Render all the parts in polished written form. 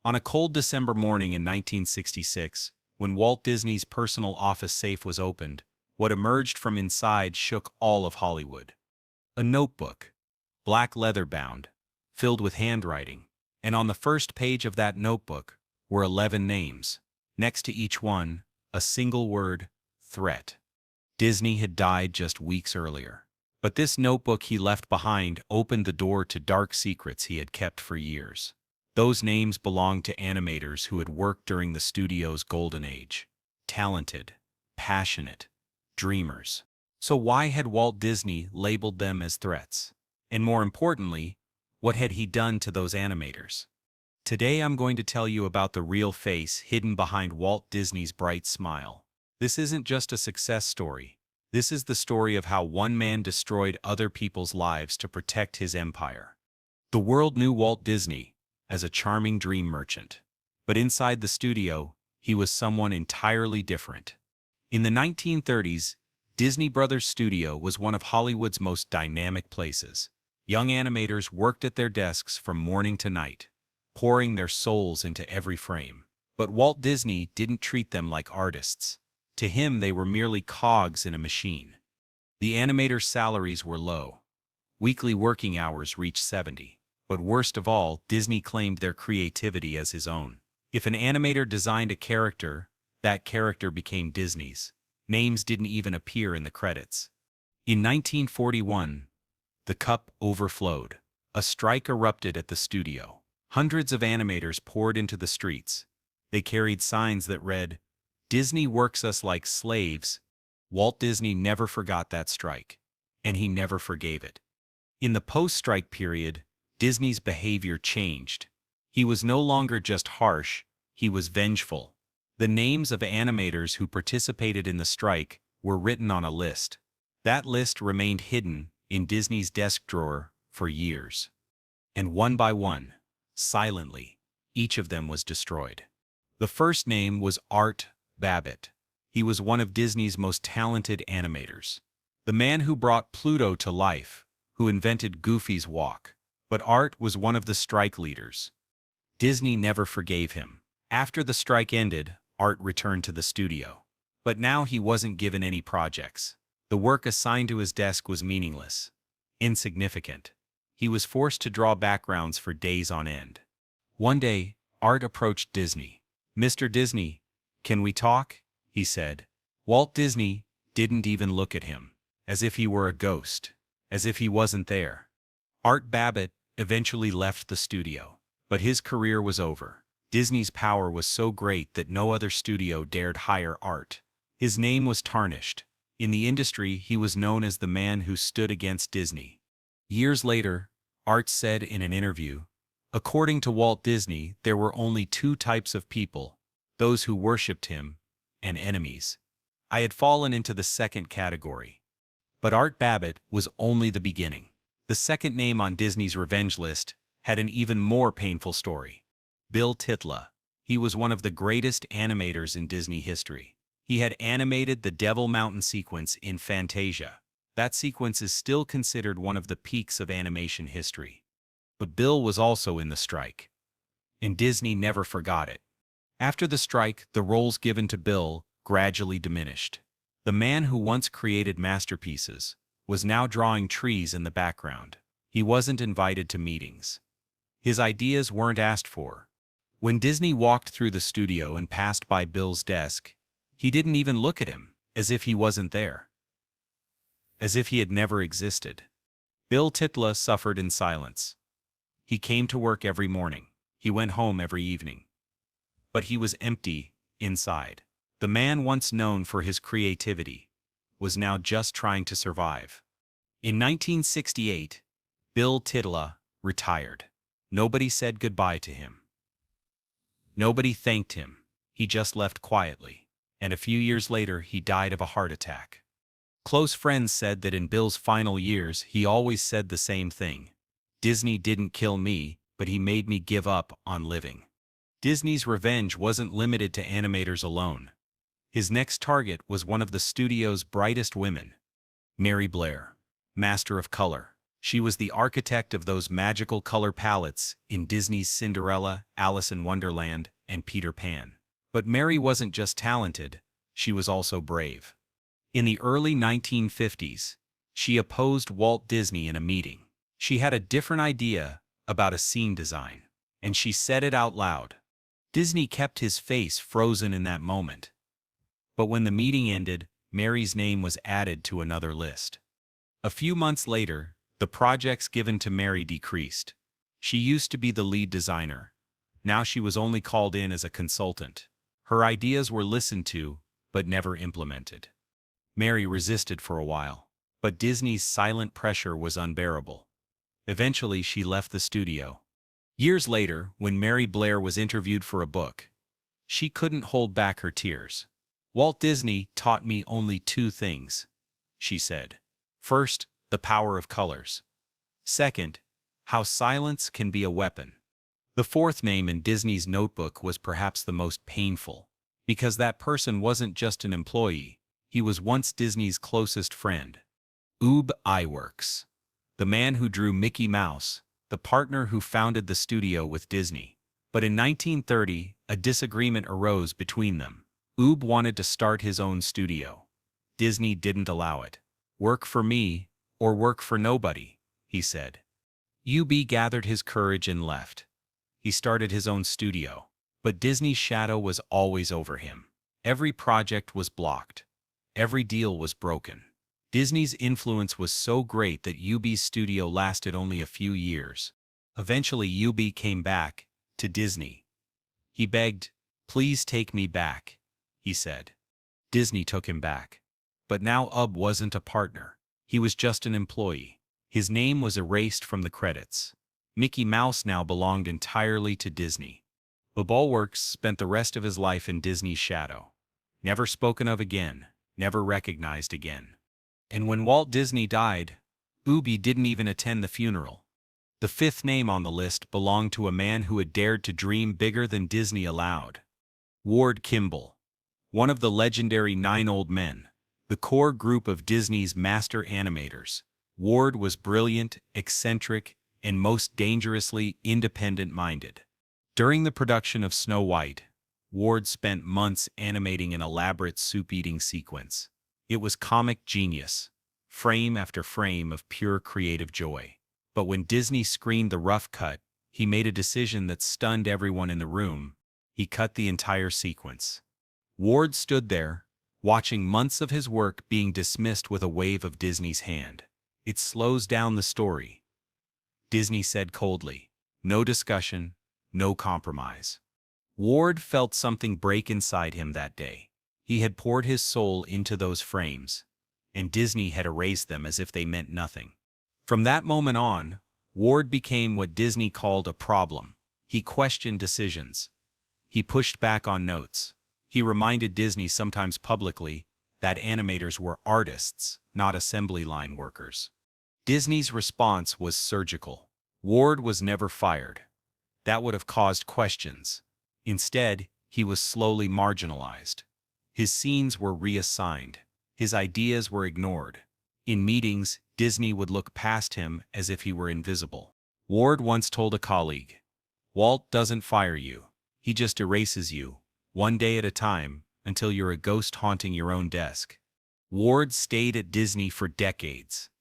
On a cold December morning in 1966, when Walt Disney's personal office safe was opened, what emerged from inside shook all of Hollywood. A notebook, black leather bound, filled with handwriting, and on the first page of that notebook were 11 names. Next to each one, a single word, threat. Disney had died just weeks earlier. But this notebook he left behind opened the door to dark secrets he had kept for years. Those names belonged to animators who had worked during the studio's golden age. Talented, passionate, dreamers. So why had Walt Disney labeled them as threats? And more importantly, what had he done to those animators? Today I'm going to tell you about the real face hidden behind Walt Disney's bright smile. This isn't just a success story. This is the story of how one man destroyed other people's lives to protect his empire. The world knew Walt Disney as a charming dream merchant. But inside the studio, he was someone entirely different. In the 1930s, Disney Brothers Studio was one of Hollywood's most dynamic places. Young animators worked at their desks from morning to night, pouring their souls into every frame. But Walt Disney didn't treat them like artists. To him, they were merely cogs in a machine. The animators' salaries were low. Weekly working hours reached 70. But worst of all, Disney claimed their creativity as his own. If an animator designed a character, that character became Disney's. Names didn't even appear in the credits. In 1941, the cup overflowed. A strike erupted at the studio. Hundreds of animators poured into the streets. They carried signs that read, "Disney works us like slaves." Walt Disney never forgot that strike, and he never forgave it. In the post-strike period, Disney's behavior changed. He was no longer just harsh, he was vengeful. The names of animators who participated in the strike were written on a list. That list remained hidden in Disney's desk drawer for years. And one by one, silently, each of them was destroyed. The first name was Art Babbitt. He was one of Disney's most talented animators. The man who brought Pluto to life, who invented Goofy's walk. But Art was one of the strike leaders. Disney never forgave him. After the strike ended, Art returned to the studio. But now he wasn't given any projects. The work assigned to his desk was meaningless, insignificant. He was forced to draw backgrounds for days on end. One day, Art approached Disney. "Mr. Disney, can we talk?" he said. Walt Disney didn't even look at him, as if he were a ghost, as if he wasn't there. Art Babbitt eventually left the studio, but his career was over. Disney's power was so great that no other studio dared hire Art. His name was tarnished. In the industry, he was known as the man who stood against Disney. Years later, Art said in an interview, "According to Walt Disney, there were only two types of people, those who worshipped him and enemies. I had fallen into the second category." But Art Babbitt was only the beginning. The second name on Disney's revenge list had an even more painful story. Bill Tytla. He was one of the greatest animators in Disney history. He had animated the Devil Mountain sequence in Fantasia. That sequence is still considered one of the peaks of animation history. But Bill was also in the strike. And Disney never forgot it. After the strike, the roles given to Bill gradually diminished. The man who once created masterpieces was now drawing trees in the background. He wasn't invited to meetings. His ideas weren't asked for. When Disney walked through the studio and passed by Bill's desk, he didn't even look at him, as if he wasn't there. As if he had never existed. Bill Tytla suffered in silence. He came to work every morning. He went home every evening. But he was empty inside. The man once known for his creativity was now just trying to survive. In 1968, Bill Tytla retired. Nobody said goodbye to him. Nobody thanked him. He just left quietly. And a few years later, he died of a heart attack. Close friends said that in Bill's final years, he always said the same thing. "Disney didn't kill me, but he made me give up on living." Disney's revenge wasn't limited to animators alone. His next target was one of the studio's brightest women, Blair, master of color. She was the architect of those magical color palettes in Disney's Cinderella, Alice in Wonderland, and Peter Pan. But Mary wasn't just talented, she was also brave. In the early 1950s, she opposed Walt Disney in a meeting. She had a different idea about a scene design, and she said it out loud. Disney kept his face frozen in that moment. But when the meeting ended, Mary's name was added to another list. A few months later, the projects given to Mary decreased. She used to be the lead designer. Now she was only called in as a consultant. Her ideas were listened to, but never implemented. Mary resisted for a while, but Disney's silent pressure was unbearable. Eventually, she left the studio. Years later, when Mary Blair was interviewed for a book, she couldn't hold back her tears. "Walt Disney taught me only two things," she said. "First, the power of colors. Second, how silence can be a weapon." The fourth name in Disney's notebook was perhaps the most painful, because that person wasn't just an employee, he was once Disney's closest friend. Iwerks, the man who drew Mickey Mouse, the partner who founded the studio with Disney. But in 1930, a disagreement arose between them. Wanted to start his own studio. Disney didn't allow it. "Work for me, or work for nobody," he said. Gathered his courage and left. He started his own studio, but Disney's shadow was always over him. Every project was blocked. Every deal was broken. Disney's influence was so great that UB's studio lasted only a few years. Eventually, UB came back to Disney. He begged, "Please take me back," he said. Disney took him back. But now wasn't a partner. He was just an employee. His name was erased from the credits. Mickey Mouse now belonged entirely to Disney. Iwerks spent the rest of his life in Disney's shadow. Never spoken of again, never recognized again. And when Walt Disney died, didn't even attend the funeral. The fifth name on the list belonged to a man who had dared to dream bigger than Disney allowed. Ward Kimball. One of the legendary 9 Old Men, the core group of Disney's master animators. Ward was brilliant, eccentric, and most dangerously independent-minded. During the production of Snow White, Ward spent months animating an elaborate soup-eating sequence. It was comic genius, frame after frame of pure creative joy. But when Disney screened the rough cut, he made a decision that stunned everyone in the room. He cut the entire sequence. Ward stood there, watching months of his work being dismissed with a wave of Disney's hand. "It slows down the story," Disney said coldly. "No discussion, no compromise." Ward felt something break inside him that day. He had poured his soul into those frames, and Disney had erased them as if they meant nothing. From that moment on, Ward became what Disney called a problem. He questioned decisions. He pushed back on notes. He reminded Disney, sometimes publicly, that animators were artists, not assembly line workers. Disney's response was surgical. Ward was never fired. That would have caused questions. Instead, he was slowly marginalized. His scenes were reassigned. His ideas were ignored. In meetings, Disney would look past him as if he were invisible. Ward once told a colleague, "Walt doesn't fire you. He just erases you, one day at a time, until you're a ghost haunting your own desk." Ward stayed at Disney for decades,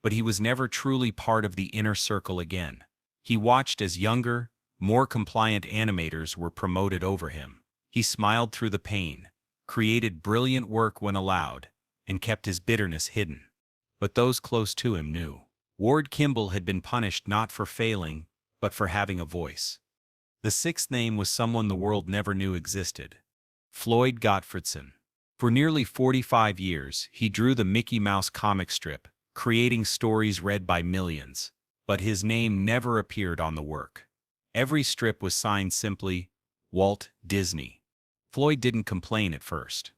but he was never truly part of the inner circle again. He watched as younger, more compliant animators were promoted over him. He smiled through the pain, created brilliant work when allowed, and kept his bitterness hidden. But those close to him knew. Ward Kimball had been punished not for failing, but for having a voice. The sixth name was someone the world never knew existed. Floyd Gottfredson. For nearly 45 years, he drew the Mickey Mouse comic strip, creating stories read by millions. But his name never appeared on the work. Every strip was signed simply, Walt Disney. Floyd didn't complain at first.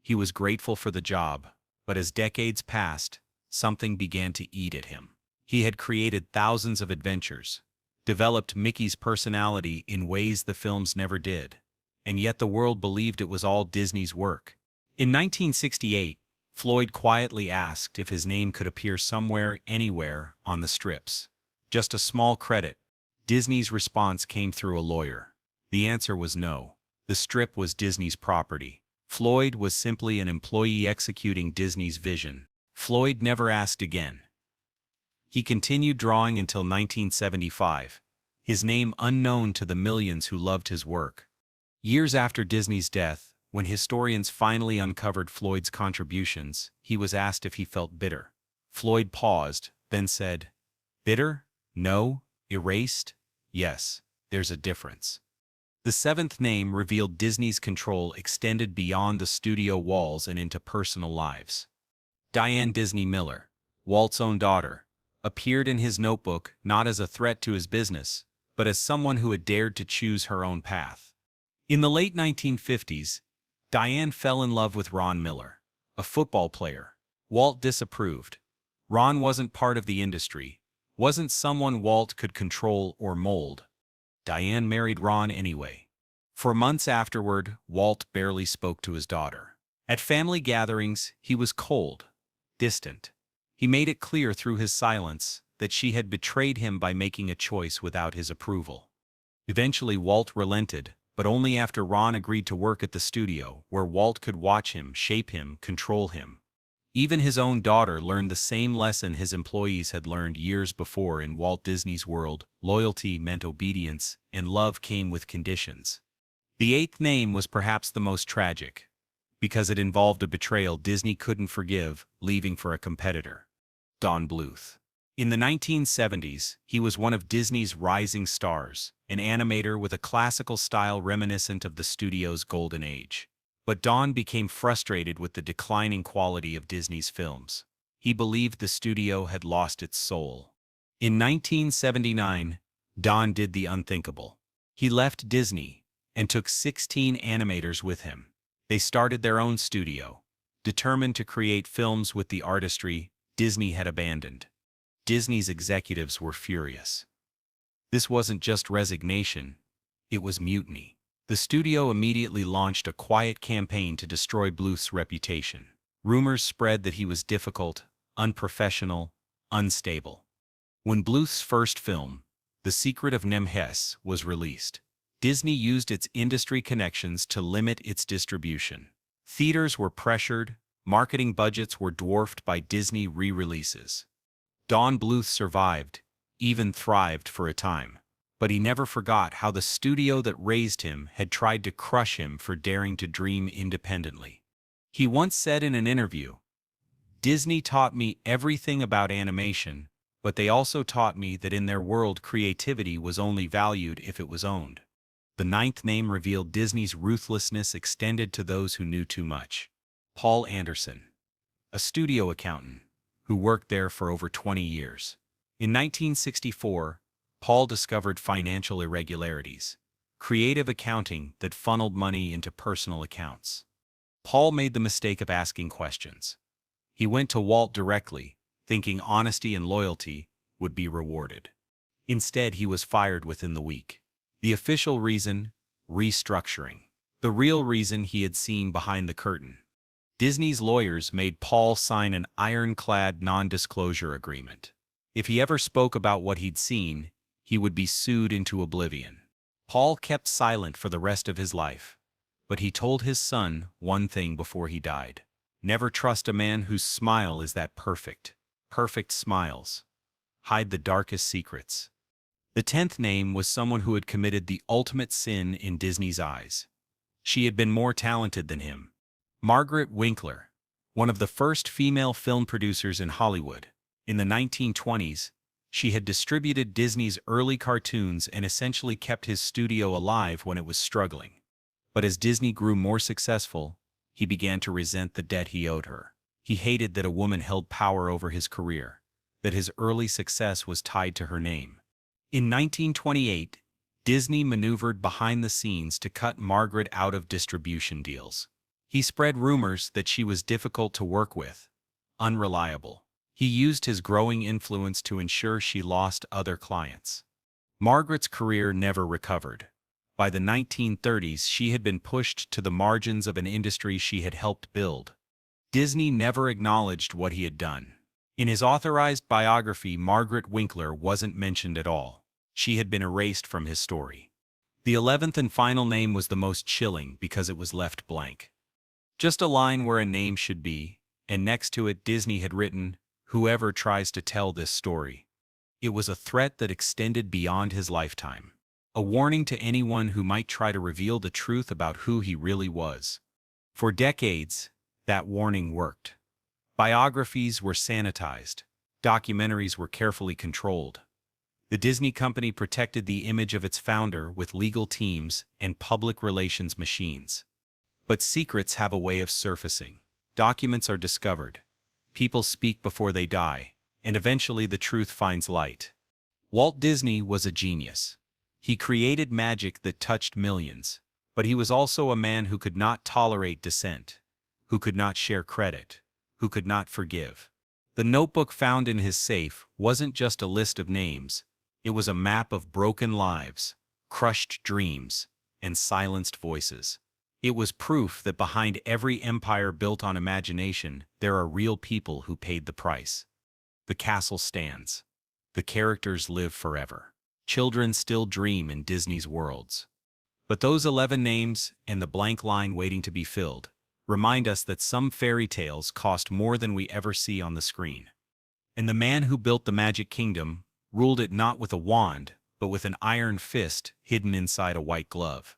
He was grateful for the job, but as decades passed, something began to eat at him. He had created thousands of adventures, developed Mickey's personality in ways the films never did, and yet the world believed it was all Disney's work. In 1968, Floyd quietly asked if his name could appear somewhere, anywhere, on the strips. Just a small credit. Disney's response came through a lawyer. The answer was no. The strip was Disney's property. Floyd was simply an employee executing Disney's vision. Floyd never asked again. He continued drawing until 1975, his name unknown to the millions who loved his work. Years after Disney's death, when historians finally uncovered Floyd's contributions, he was asked if he felt bitter. Floyd paused, then said, "Bitter? No. Erased? Yes. There's a difference." The seventh name revealed Disney's control extended beyond the studio walls and into personal lives. Diane Disney Miller, Walt's own daughter, appeared in his notebook not as a threat to his business, but as someone who had dared to choose her own path. In the late 1950s, Diane fell in love with Ron Miller, a football player. Walt disapproved. Ron wasn't part of the industry, wasn't someone Walt could control or mold. Diane married Ron anyway. For months afterward, Walt barely spoke to his daughter. At family gatherings, he was cold, distant. He made it clear through his silence that she had betrayed him by making a choice without his approval. Eventually, Walt relented, but only after Ron agreed to work at the studio, where Walt could watch him, shape him, control him. Even his own daughter learned the same lesson his employees had learned years before. In Walt Disney's world, loyalty meant obedience, and love came with conditions. The eighth name was perhaps the most tragic, because it involved a betrayal Disney couldn't forgive, leaving for a competitor. Don Bluth. In the 1970s, he was one of Disney's rising stars, an animator with a classical style reminiscent of the studio's golden age. But Don became frustrated with the declining quality of Disney's films. He believed the studio had lost its soul. In 1979, Don did the unthinkable. He left Disney and took 16 animators with him. They started their own studio, determined to create films with the artistry Disney had abandoned. Disney's executives were furious. This wasn't just resignation, it was mutiny. The studio immediately launched a quiet campaign to destroy Bluth's reputation. Rumors spread that he was difficult, unprofessional, unstable. When Bluth's first film, The Secret of Nemhes, was released, Disney used its industry connections to limit its distribution. Theaters were pressured, marketing budgets were dwarfed by Disney re-releases. Don Bluth survived, even thrived for a time. But he never forgot how the studio that raised him had tried to crush him for daring to dream independently. He once said in an interview, "Disney taught me everything about animation, but they also taught me that in their world creativity was only valued if it was owned." The ninth name revealed Disney's ruthlessness extended to those who knew too much. Paul Anderson, a studio accountant, who worked there for over 20 years. In 1964, Paul discovered financial irregularities, creative accounting that funneled money into personal accounts. Paul made the mistake of asking questions. He went to Walt directly, thinking honesty and loyalty would be rewarded. Instead, he was fired within the week. The official reason? Restructuring. The real reason? He had seen behind the curtain. Disney's lawyers made Paul sign an ironclad non-disclosure agreement. If he ever spoke about what he'd seen, he would be sued into oblivion. Paul kept silent for the rest of his life, but he told his son one thing before he died. Never trust a man whose smile is that perfect. Perfect smiles hide the darkest secrets. The 10th name was someone who had committed the ultimate sin in Disney's eyes. She had been more talented than him. Margaret Winkler, one of the first female film producers in Hollywood. In the 1920s, she had distributed Disney's early cartoons and essentially kept his studio alive when it was struggling. But as Disney grew more successful, he began to resent the debt he owed her. He hated that a woman held power over his career, that his early success was tied to her name. In 1928, Disney maneuvered behind the scenes to cut Margaret out of distribution deals. He spread rumors that she was difficult to work with, unreliable. He used his growing influence to ensure she lost other clients. Margaret's career never recovered. By the 1930s, she had been pushed to the margins of an industry she had helped build. Disney never acknowledged what he had done. In his authorized biography, Margaret Winkler wasn't mentioned at all. She had been erased from his story. The 11th and final name was the most chilling because it was left blank. Just a line where a name should be, and next to it Disney had written, "Whoever tries to tell this story." It was a threat that extended beyond his lifetime. A warning to anyone who might try to reveal the truth about who he really was. For decades, that warning worked. Biographies were sanitized. Documentaries were carefully controlled. The Disney company protected the image of its founder with legal teams and public relations machines. But secrets have a way of surfacing. Documents are discovered. People speak before they die, and eventually the truth finds light. Walt Disney was a genius. He created magic that touched millions, but he was also a man who could not tolerate dissent, who could not share credit, who could not forgive. The notebook found in his safe wasn't just a list of names. It was a map of broken lives, crushed dreams, and silenced voices. It was proof that behind every empire built on imagination, there are real people who paid the price. The castle stands. The characters live forever. Children still dream in Disney's worlds. But those 11 names, and the blank line waiting to be filled, remind us that some fairy tales cost more than we ever see on the screen. And the man who built the Magic Kingdom ruled it not with a wand, but with an iron fist hidden inside a white glove.